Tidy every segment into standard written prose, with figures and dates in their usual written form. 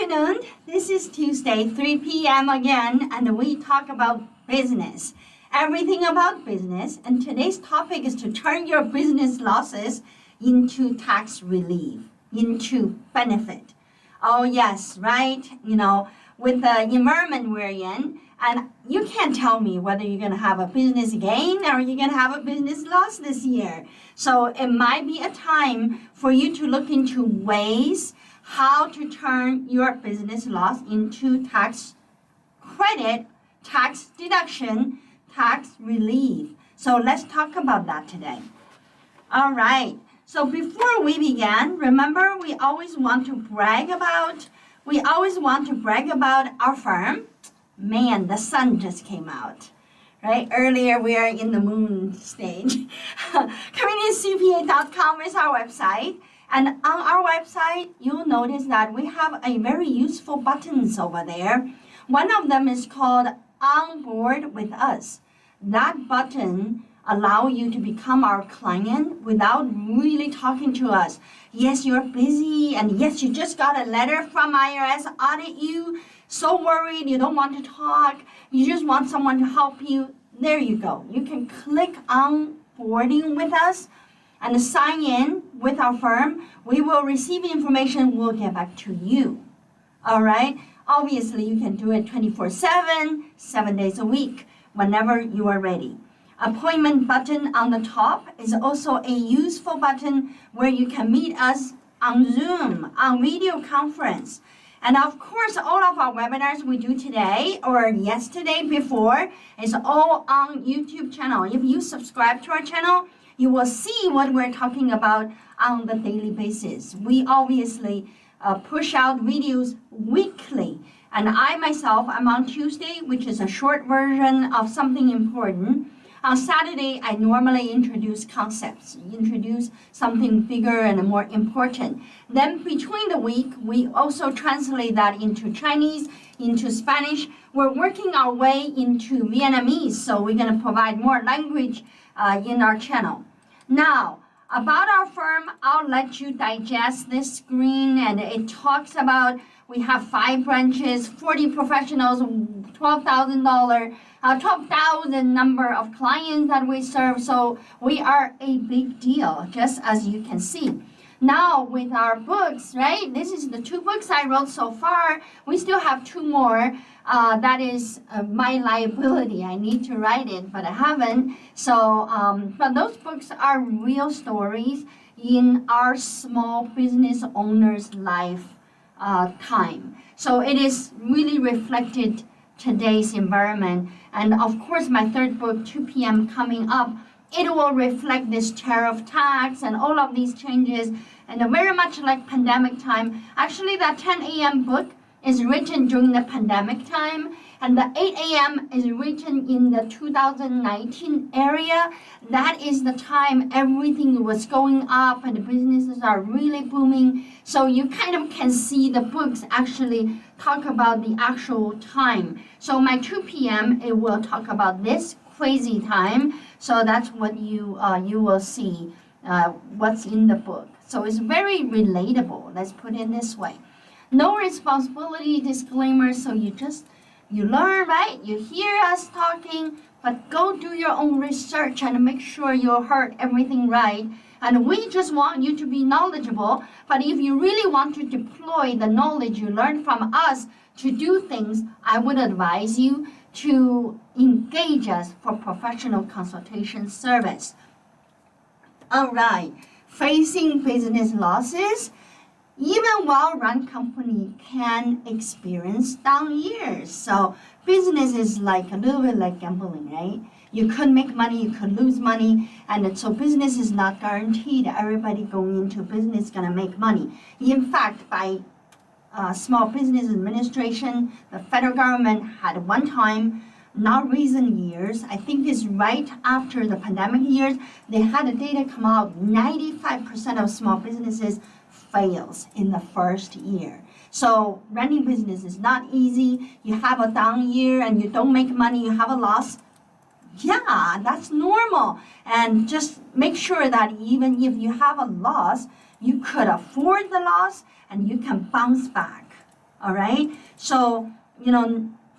afternoon. This is Tuesday, 3 p.m. again, and we talk about business. Everything about business, and today's topic is to turn your business losses into tax relief, into benefit. Oh yes, right? With the environment we're in, and you can't tell me whether you're going to have a business gain or you're going to have a business loss this year. So it might be a time for you to look into ways how to turn your business loss into tax credit, tax deduction, tax relief. So let's talk about that today. All right. So before we begin, remember we always want to brag about our firm. Man, the sun just came out. Right? Earlier we are in the moon stage. CommunityCPA.com is our website. And on our website, you'll notice that we have a very useful buttons over there. One of them is called On Board with Us. That button allows you to become our client without really talking to us. Yes, you're busy, and yes, you just got a letter from IRS audit you. So worried, you don't want to talk. You just want someone to help you. There you go. You can click on boarding with us and sign in with our firm. We will receive information. We'll get back to you. All right? Obviously, you can do it 24/7, 7 days a week, whenever you are ready. Appointment button on the top is also a useful button where you can meet us on Zoom, on video conference. And of course, all of our webinars we do today or yesterday before is all on YouTube channel. If you subscribe to our channel, you will see what we're talking about on the daily basis. We obviously push out videos weekly. And I myself, I'm on Tuesday, which is a short version of something important. On Saturday, I normally introduce concepts, introduce something bigger and more important. Then between the week, we also translate that into Chinese, into Spanish. We're working our way into Vietnamese, so we're going to provide more language in our channel. Now, about our firm, I'll let you digest this screen, and it talks about we have 5 branches, 40 professionals, $12,000 number of clients that we serve. So we are a big deal, just as you can see. Now with our books, right? This is the 2 books I wrote so far. We still have 2 more. That is my liability. I need to write it, but I haven't. So, but those books are real stories in our small business owner's life time. So it is really reflected today's environment. And of course, my 3rd book, 2 p.m. coming up, it will reflect this tariff tax and all of these changes, and very much like pandemic time. Actually, that 10 a.m. book is written during the pandemic time, and the 8 a.m. is written in the 2019 area. That is the time everything was going up and the businesses are really booming. So you kind of can see the books actually talk about the actual time. So my 2 p.m. it will talk about this crazy time. So that's what you will see what's in the book. So it's very relatable. Let's put it this way. No responsibility disclaimer. So you learn, right? You hear us talking, but go do your own research and make sure you heard everything right. And we just want you to be knowledgeable. But if you really want to deploy the knowledge you learned from us to do things, I would advise you to engage us for professional consultation service. All right, facing business losses. Even well-run company can experience down years. So business is like a little bit like gambling, right? You could make money, you could lose money, and so business is not guaranteed. Everybody going into business is gonna make money. In fact, by Small Business Administration, the federal government had one time, not recent years, I think it's right after the pandemic years, they had the data come out, 95% of small businesses fails in the first year. So running business is not easy. You have a down year and you don't make money, you have a loss. Yeah, that's normal. And just make sure that even if you have a loss, you could afford the loss and you can bounce back. all right? So,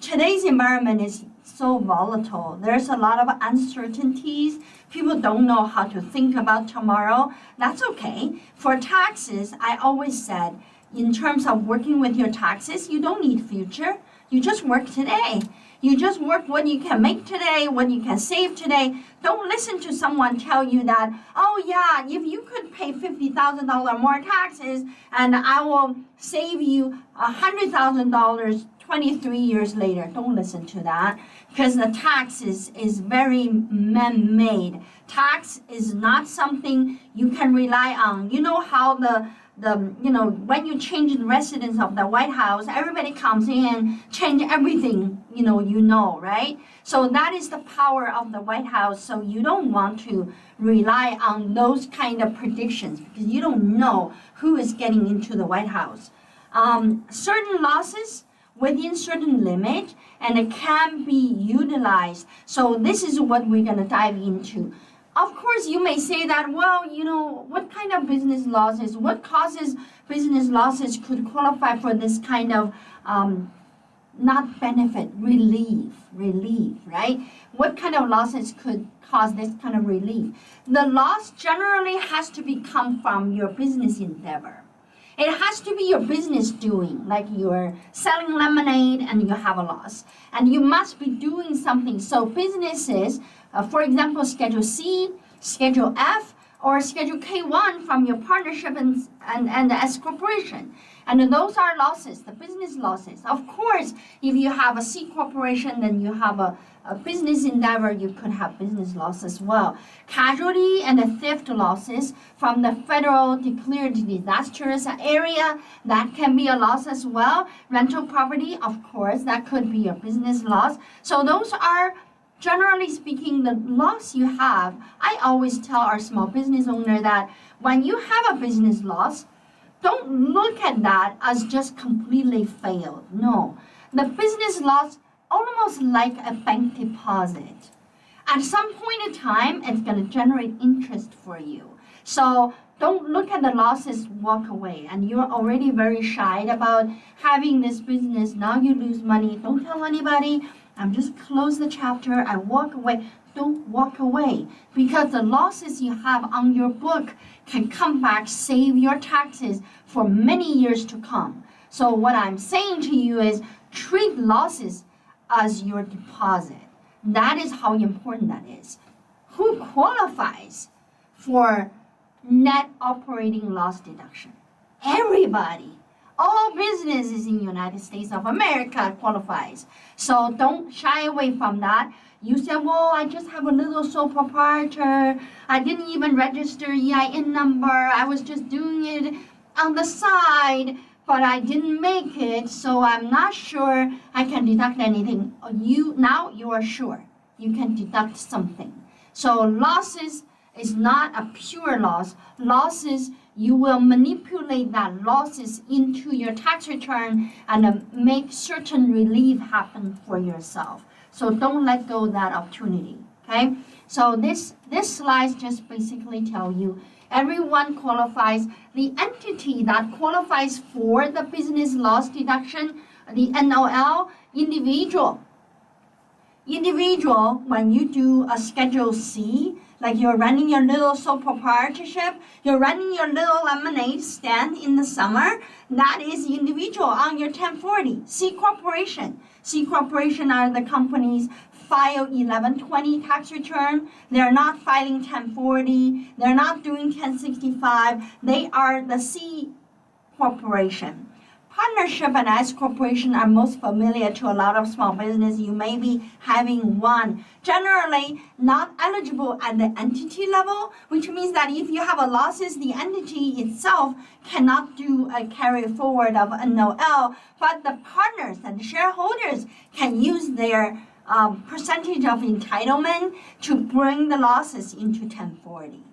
today's environment is so volatile. There's a lot of uncertainties. People don't know how to think about tomorrow. That's okay. For taxes, I always said, in terms of working with your taxes, you don't need future. You just work today. You just work what you can make today, what you can save today. Don't listen to someone tell you that, oh yeah, if you could pay $50,000 more taxes and I will save you $100,000 23 years later. Don't listen to that, because the tax is very man-made. Tax is not something you can rely on. You know how when you change the residence of the White House, everybody comes in, change everything, right? So that is the power of the White House. So you don't want to rely on those kind of predictions, because you don't know who is getting into the White House. Certain losses within certain limit, and it can be utilized. So this is what we're going to dive into. Of course, you may say that, well, what kind of business losses, what causes business losses could qualify for this kind of not benefit, relief, right? What kind of losses could cause this kind of relief? The loss generally has to come from your business endeavor. It has to be your business doing, like you're selling lemonade and you have a loss. And you must be doing something. So businesses, for example, Schedule C, Schedule F, or Schedule K1 from your partnership and the S corporation. And those are losses, the business losses. Of course, if you have a C corporation, then you have a business endeavor, you could have business loss as well. Casualty and the theft losses from the federal declared disastrous area, that can be a loss as well. Rental property, of course, that could be a business loss. So those are, generally speaking, the loss you have. I always tell our small business owner that when you have a business loss, don't look at that as just completely failed. No, the business loss almost like a bank deposit. At some point in time, it's going to generate interest for you. So don't look at the losses, walk away. And you're already very shy about having this business. Now you lose money. Don't tell anybody. I'm just close the chapter. I walk away. Don't walk away, because the losses you have on your book can come back, save your taxes for many years to come. So what I'm saying to you is treat losses as your deposit. That is how important that is. Who qualifies for net operating loss deduction? Everybody. All businesses in the United States of America qualifies. So don't shy away from that. You say, well, I just have a little sole proprietor. I didn't even register EIN number. I was just doing it on the side, but I didn't make it, so I'm not sure I can deduct anything. Now you are sure you can deduct something. So losses is not a pure loss. Losses, you will manipulate that losses into your tax return and make certain relief happen for yourself. So don't let go of that opportunity, okay? So this slide just basically tell you everyone qualifies. The entity that qualifies for the business loss deduction, the NOL, individual. Individual, when you do a Schedule C, like you're running your little sole proprietorship, you're running your little lemonade stand in the summer, that is individual on your 1040. C corporation. C corporation are the companies file 1120 tax return. They're not filing 1040. They're not doing 1065. They are the C corporation. Partnership and S corporation are most familiar to a lot of small business. You may be having one. Generally, not eligible at the entity level, which means that if you have a losses, the entity itself cannot do a carry forward of NOL, but the partners and shareholders can use their percentage of entitlement to bring the losses into 1040.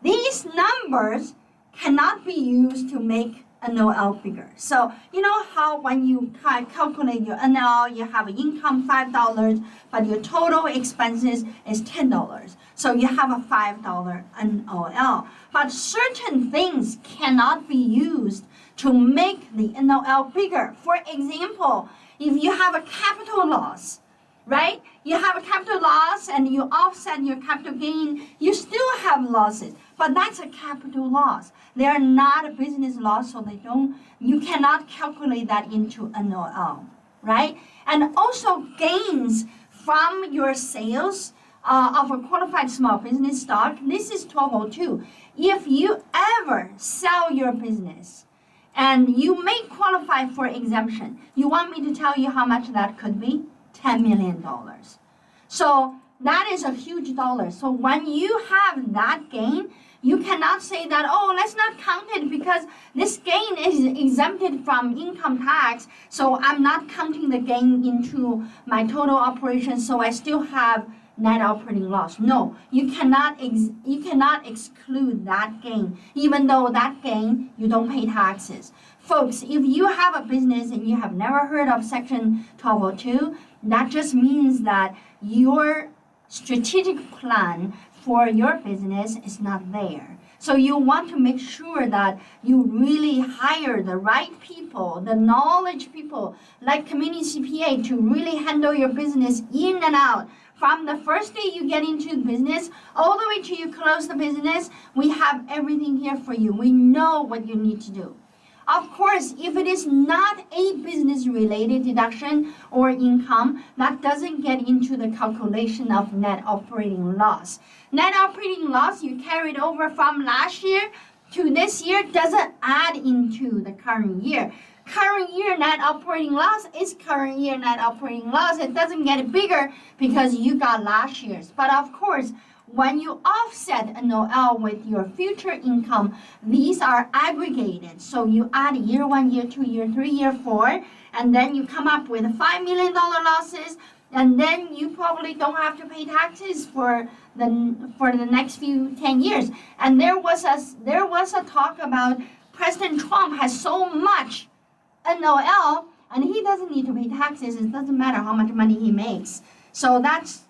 These numbers cannot be used to make NOL figure. So you know how when you calculate your NOL, you have income $5, but your total expenses is $10. So you have a $5 NOL. But certain things cannot be used to make the NOL bigger. For example, if you have a capital loss, right? You have a capital loss and you offset your capital gain, you still have losses, but that's a capital loss. They are not a business loss, so you cannot calculate that into NOL, right? And also gains from your sales of a qualified small business stock, this is 1202. If you ever sell your business and you may qualify for exemption, you want me to tell you how much that could be? $10 million. So that is a huge dollar. So when you have that gain, you cannot say that, oh, let's not count it because this gain is exempted from income tax, so I'm not counting the gain into my total operation, so I still have net operating loss. No, you cannot exclude that gain, even though that gain, you don't pay taxes. Folks, if you have a business and you have never heard of Section 1202, that just means that your strategic plan for your business is not there. So you want to make sure that you really hire the right people, the knowledge people, like community CPA, to really handle your business in and out. From the first day you get into the business, all the way till you close the business, we have everything here for you. We know what you need to do. Of course, if it is not a business-related deduction or income, that doesn't get into the calculation of net operating loss. Net operating loss you carried over from last year to this year doesn't add into the current year. Current year net operating loss is current year net operating loss. It doesn't get bigger because you got last year's. But of course, when you offset NOL with your future income, these are aggregated. So you add year 1, year 2, year 3, year 4, and then you come up with $5 million losses, and then you probably don't have to pay taxes for the next 10 years. And there was a talk about President Trump has so much NOL, and he doesn't need to pay taxes. It doesn't matter how much money he makes. So that's,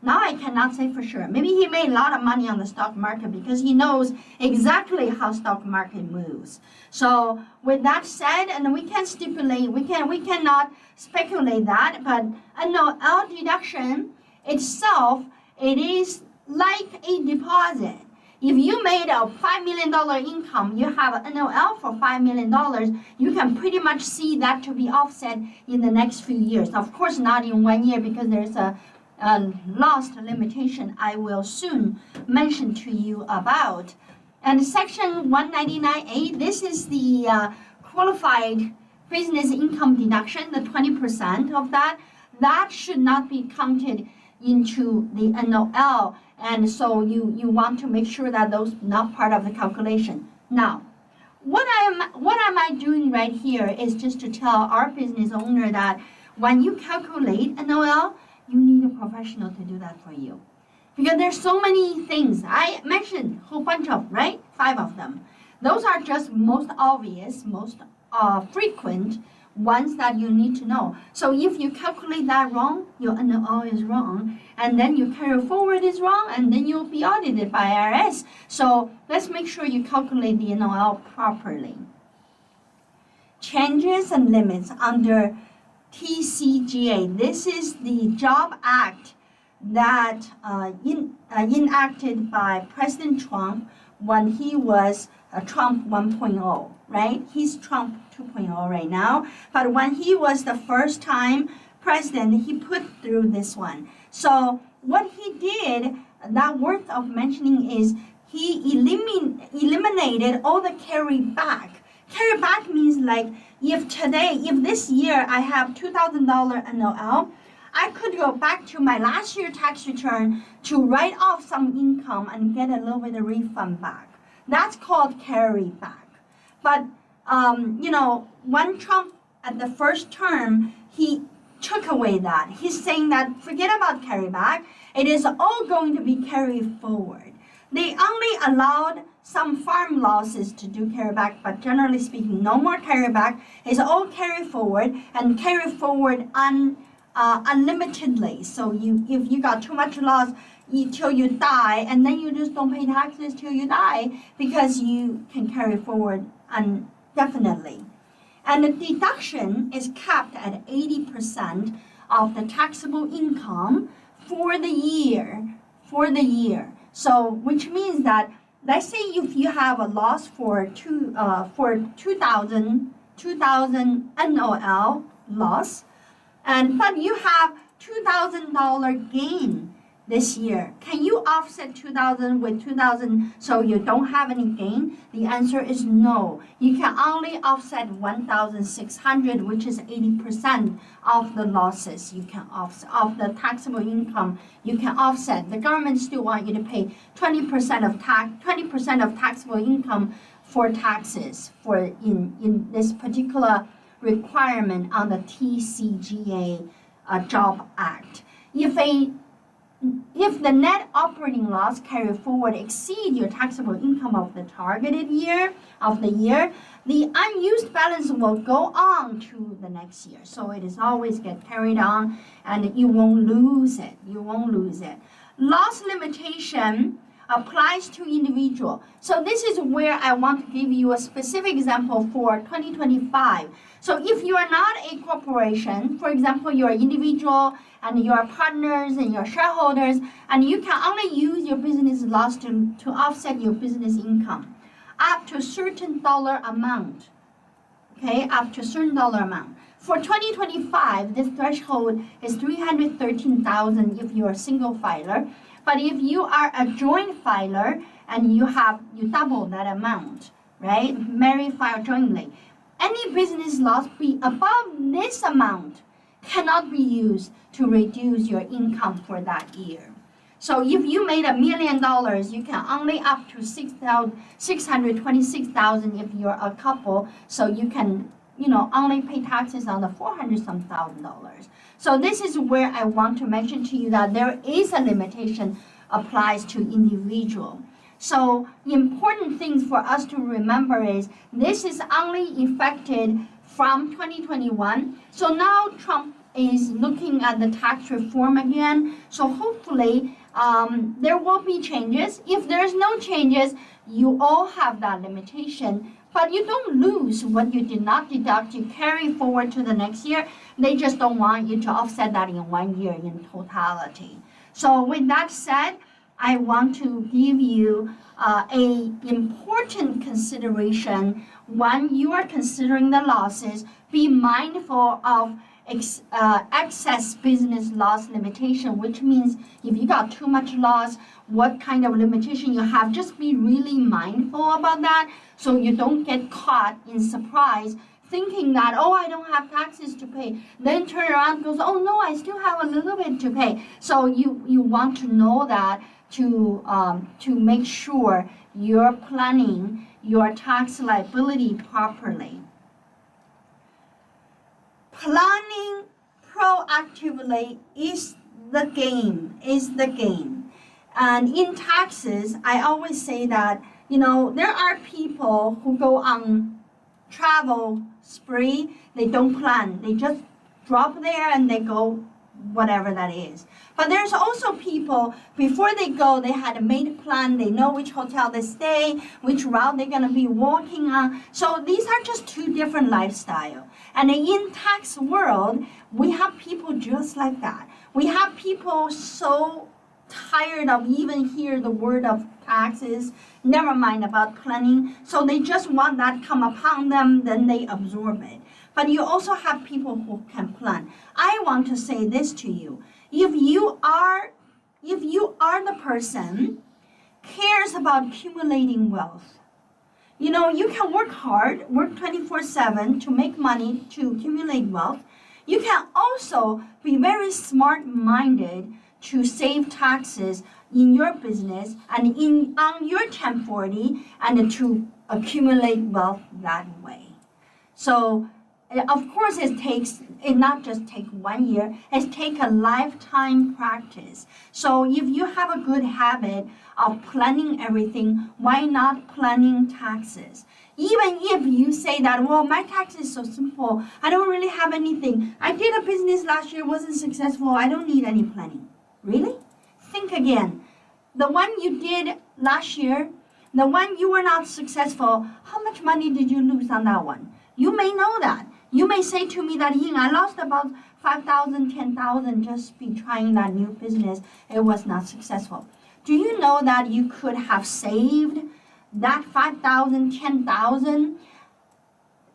now I cannot say for sure. Maybe he made a lot of money on the stock market because he knows exactly how stock market moves. So with that said, and we can stipulate, we cannot speculate that, but a NOL deduction itself, it is like a deposit. If you made a $5 million income, you have an NOL for $5 million, you can pretty much see that to be offset in the next few years. Of course, not in 1 year because there's a lost limitation I will soon mention to you about. And Section 199A, this is the qualified business income deduction, the 20% of that. That should not be counted into the NOL, and so you want to make sure that those not part of the calculation. Now, what am I doing right here is just to tell our business owner that when you calculate NOL, you need a professional to do that for you. Because there's so many things. I mentioned a whole bunch of, right? 5 of them. Those are just most obvious, most frequent ones that you need to know. So if you calculate that wrong, your NOL is wrong, and then your carry forward is wrong, and then you'll be audited by IRS. So let's make sure you calculate the NOL properly. Changes and limits under TCJA. This is the Job Act that enacted by President Trump when he was Trump 1.0, right? He's Trump 2.0 right now. But when he was the first time president, he put through this one. So what he did, that worth of mentioning, is he eliminated all the carry back. Carry back means like if this year I have $2,000 NOL, I could go back to my last year tax return to write off some income and get a little bit of refund back. That's called carry back. But, when Trump at the first term, he took away that. He's saying that forget about carry back. It is all going to be carried forward. They only allowed some farm losses to do carryback, but generally speaking, no more carryback. It's all carry forward and carry forward unlimitedly. So if you got too much loss till you die, and then you just don't pay taxes till you die because you can carry forward indefinitely. And the deduction is capped at 80% of the taxable income for the year. So which means that, let's say if you have a loss for 2000 NOL loss, but you have $2,000 gain this year. Can you offset 2,000 with 2,000 so you don't have any gain? The answer is no. You can only offset 1,600, which is 80% of the losses you can offset, of the taxable income you can offset. The government still want you to pay 20% of taxable income for taxes in this particular requirement on the TCJA Job Act. If the net operating loss carry forward exceed your taxable income of the targeted year, the unused balance will go on to the next year. So it is always get carried on, and you won't lose it. Loss limitation applies to individual. So this is where I want to give you a specific example for 2025. So if you are not a corporation, for example, you're an individual and your partners and your shareholders, and you can only use your business loss to offset your business income up to a certain dollar amount. Okay, up to a certain dollar amount. For 2025, this threshold is $313,000 if you're a single filer. But if you are a joint filer and you double that amount, right? Married file jointly. Any business loss be above this amount cannot be used to reduce your income for that year. So if you made $1 million, you can only up to $626,000 if you're a couple. So you can, only pay taxes on the $400-some thousand. So this is where I want to mention to you that there is a limitation applies to individual. So important things for us to remember is this is only effected from 2021. So now Trump is looking at the tax reform again. So hopefully there will be changes. If there's no changes, you all have that limitation. But you don't lose what you did not deduct. You carry forward to the next year. They just don't want you to offset that in 1 year in totality. So with that said, I want to give you a important consideration. When you are considering the losses, be mindful of excess business loss limitation, which means if you got too much loss, what kind of limitation you have, just be really mindful about that so you don't get caught in surprise thinking that, oh, I don't have taxes to pay. Then turn around and goes, oh no, I still have a little bit to pay. So you want to know that to make sure you're planning your tax liability properly. Planning proactively is the game. And in taxes, I always say that, there are people who go on travel spree. They don't plan. They just drop there and they go whatever that is. But there's also people, before they go, they had a made plan. They know which hotel they stay, which route they're going to be walking on. So these are just two different lifestyles. And in tax world, we have people just like that. We have people so tired of even hear the word of taxes, never mind about planning. So they just want that come upon them, then they absorb it. But you also have people who can plan. I want to say this to you. If you are the person cares about accumulating wealth, you can work hard, work 24/7 to make money, to accumulate wealth. You can also be very smart-minded to save taxes in your business and on your 1040 and to accumulate wealth that way. So of course, it not just take 1 year, it take a lifetime practice. So if you have a good habit of planning everything, why not planning taxes? Even if you say that, well, my tax is so simple, I don't really have anything. I did a business last year, wasn't successful, I don't need any planning. Really? Think again. The one you did last year, the one you were not successful, how much money did you lose on that one? You may know that. You may say to me that, Ying, I lost about 5,000, 10,000 just be trying that new business. It was not successful. Do you know that you could have saved that 5,000, 10,000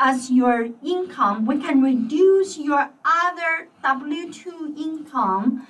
as your income? We can reduce your other W-2 income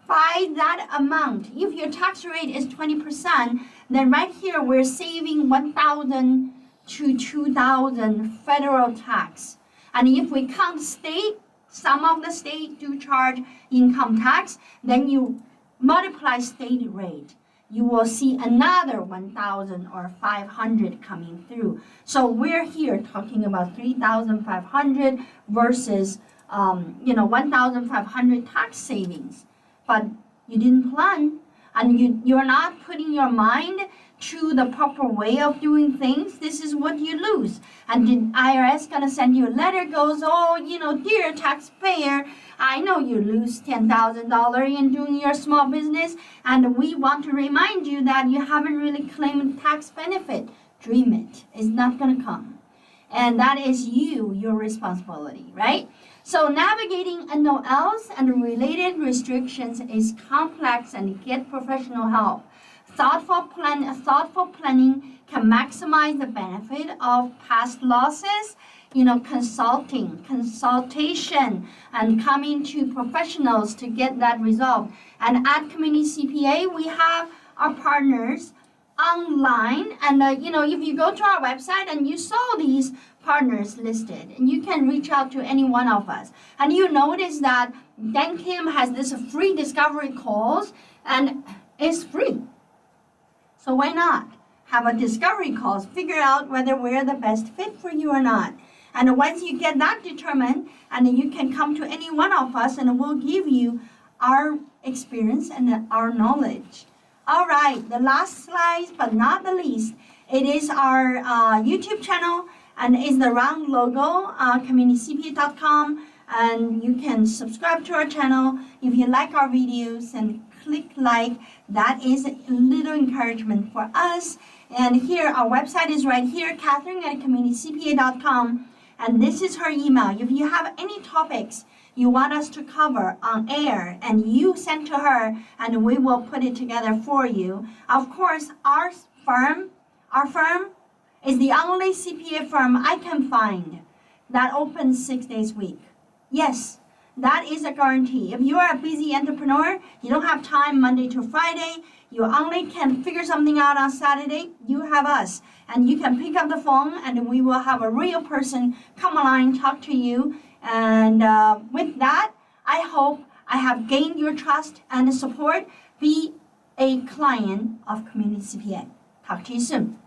by that amount. If your tax rate is 20%, then right here we're saving 1,000 to 2,000 federal tax. And if we count state, some of the states do charge income tax, then you multiply state rate. You will see another 1,000 or 500 coming through. So we're here talking about 3,500 versus 1,500 tax savings. But you didn't plan, and you're not putting your mind to the proper way of doing things. This is what you lose. And the IRS gonna send you a letter, goes, oh, dear taxpayer, I know you lose $10,000 in doing your small business, and we want to remind you that you haven't really claimed tax benefit. Dream it. It's not gonna come. And that is your responsibility, right? So navigating NOLs and related restrictions is complex and get professional help. Thoughtful planning can maximize the benefit of past losses, consultation, and coming to professionals to get that resolved. And at Community CPA, we have our partners online, and if you go to our website and you saw these partners listed, and you can reach out to any one of us, and you notice that Dan Kim has this free discovery calls, and it's free. So why not have a discovery calls, figure out whether we're the best fit for you or not. And once you get that determined, and then you can come to any one of us, and we'll give you our experience and our knowledge. All right, the last slide, but not the least, it is our YouTube channel, and it's the round logo, communitycpa.com, and you can subscribe to our channel. If you like our videos, and click like. That is a little encouragement for us. And here, our website is right here, Catherine@communitycpa.com, and this is her email. If you have any topics you want us to cover on air, and you send to her, and we will put it together for you. Of course, our firm is the only CPA firm I can find that opens 6 days a week. Yes, that is a guarantee. If you are a busy entrepreneur, you don't have time Monday to Friday, you only can figure something out on Saturday, you have us. And you can pick up the phone, and we will have a real person come online, talk to you. And with that, I hope I have gained your trust and support. Be a client of Community CPA. Talk to you soon.